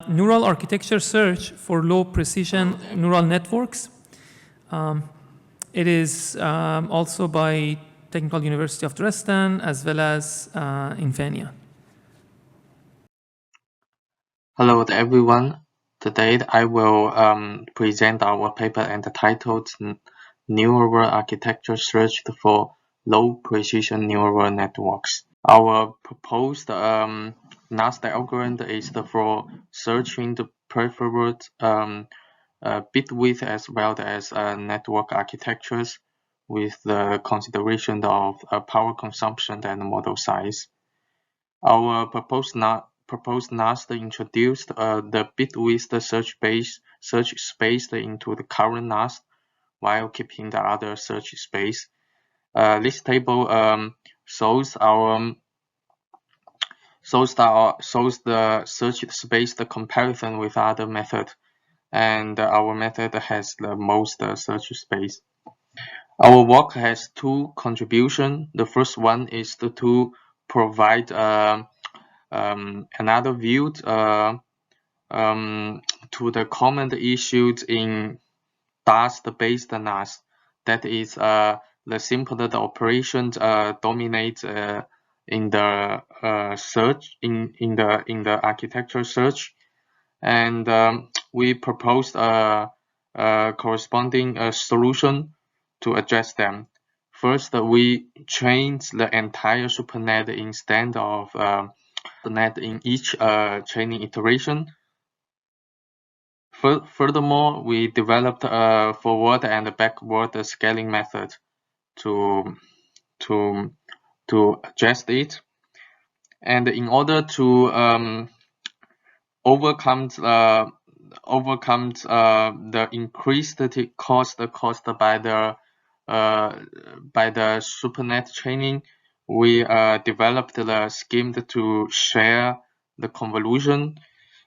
Neural architecture search for low precision neural networks. It is also by Technical University of Dresden as well as Infineon. Hello everyone. Today I will present our paper entitled Neural Architecture Search for Low Precision Neural Networks. Our proposed NAST algorithm is for searching the preferred bit width as well as network architectures with the consideration of power consumption and model size. Our proposed NAST introduced the bit width search space into the current NAST while keeping the other search space. This table shows the search space the comparison with other method, and our method has the most search space. Our work has two contributions. The first one is to provide another view to the comment issued in dust-based NAS. That is, the simpler the operations dominate in the search in the architecture search, and we proposed a corresponding solution to address them. First, we trained the entire supernet instead of net in each training iteration. Furthermore, we developed a forward and backward scaling method to address it. And in order to overcome the increased cost caused by the supernet training, we developed the scheme to share the convolution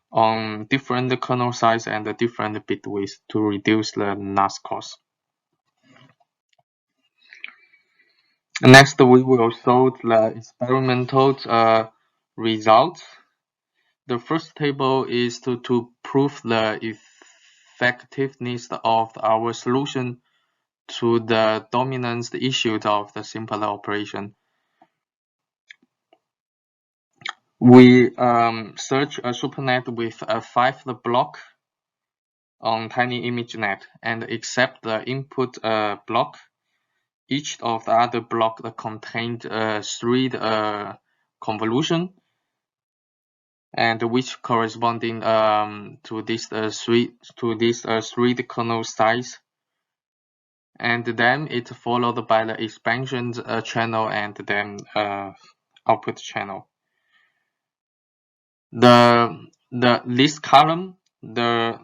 on different kernel size and different bit width to reduce the NAS cost. Next, we will show the experimental results. The first table is to prove the effectiveness of our solution to the dominance issues of the simpler operation. We search a supernet with a 5 block on tinyImageNet and accept the input block. Each of the other block contained 3 convolution, and which corresponding to this 3 kernel size, and then it followed by the expansion channel and then output channel. This column, the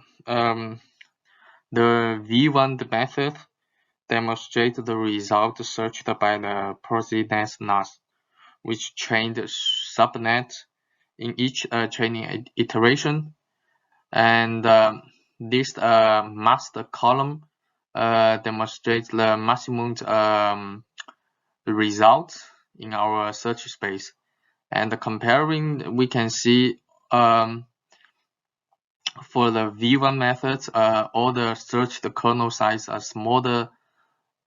V1 method demonstrates the result searched by the Proxy-NAS NAS, which trained subnet in each training iteration, and this master column demonstrates the maximum results in our search space. And comparing, we can see for the V1 methods, all the searched kernel size are smaller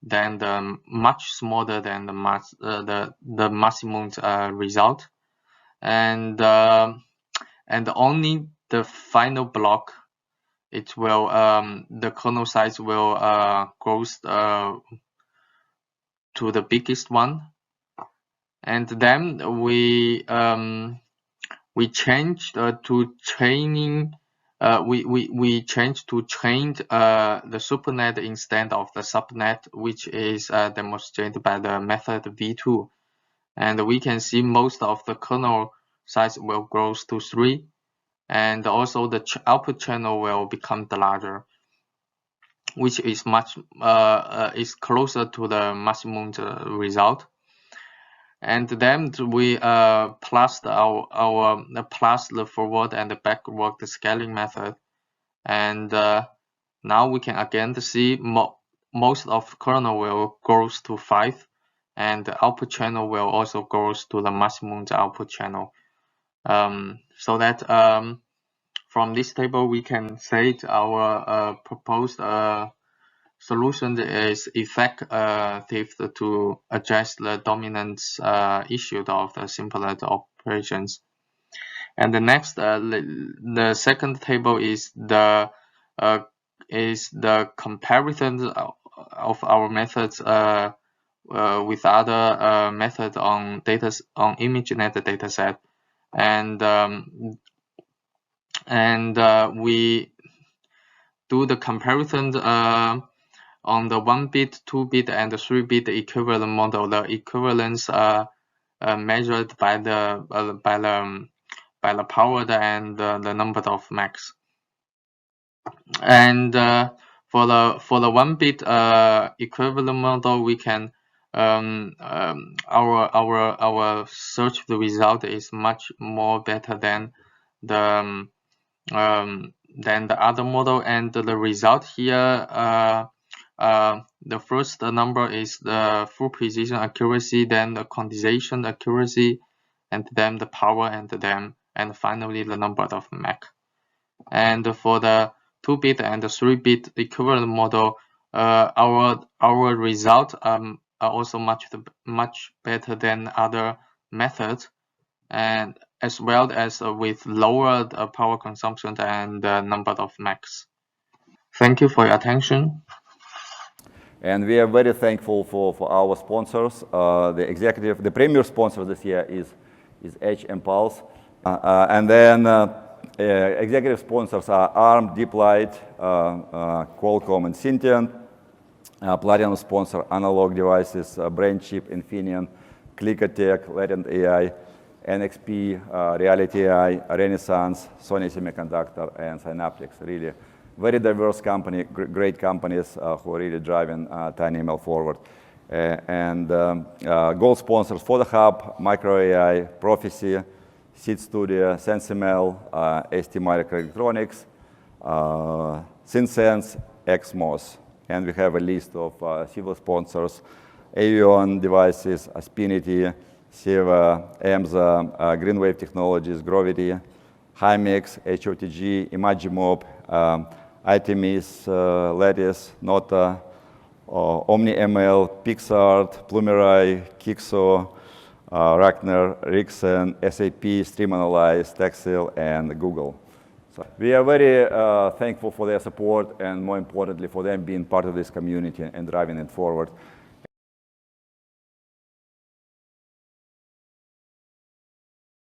than much smaller than the maximum result, and only the final block, it will the kernel size will grow to the biggest one. And then we changed to training. We changed to train the supernet instead of the subnet, which is demonstrated by the method V2. And we can see most of the kernel size will grow to 3, and also the output channel will become larger, which is much is closer to the maximum result. And then we plus the forward and the backward scaling method, and now we can again see most of kernel will grow to 5, and the output channel will also grow to the maximum output channel. So that from this table, we can say our proposed solution is effective to address the dominance issue of the simpler operations. And the next, the second table is the comparison of our methods with other methods on ImageNet dataset, and we do the comparison on the 1-bit, 2-bit, and 3-bit equivalent model. The equivalence measured by the power and the number of max. And for the 1-bit equivalent model, we can our search result is much more better than the other model, and the result here, the first number is the full precision accuracy, then the quantization accuracy, and then the power, and finally the number of Mach. And for the 2-bit and the 3-bit equivalent model, our result are also much better than other methods, and as well as with lower power consumption and the number of Machs. Thank you for your attention. And we are very thankful for our sponsors. The premier sponsor this year is Edge and Pulse. And then executive sponsors are ARM, DeepLight, Qualcomm, and Syntiant. Platinum sponsor Analog Devices, BrainChip, Infineon, Clickertech, Latent AI, NXP, Reality AI, Renaissance, Sony Semiconductor, and Synaptics. Really very diverse company, great companies who are really driving tinyML forward. And gold sponsors for the Hub, Micro AI, Prophecy, Seed Studio, SenseML, ST Microelectronics, SynSense, XMOS. And we have a list of civil sponsors: Avion Devices, Aspinity, Seva, EMSA, Greenwave Technologies, Grovity, Hymix, HOTG, Imagimob, ITMIS, Lattice, Nota, OmniML, PixArt, Plumerai, Kixo, Rachner, Rixen, SAP, StreamAnalyze, Texil, and Google. So we are very thankful for their support, and more importantly, for them being part of this community and driving it forward.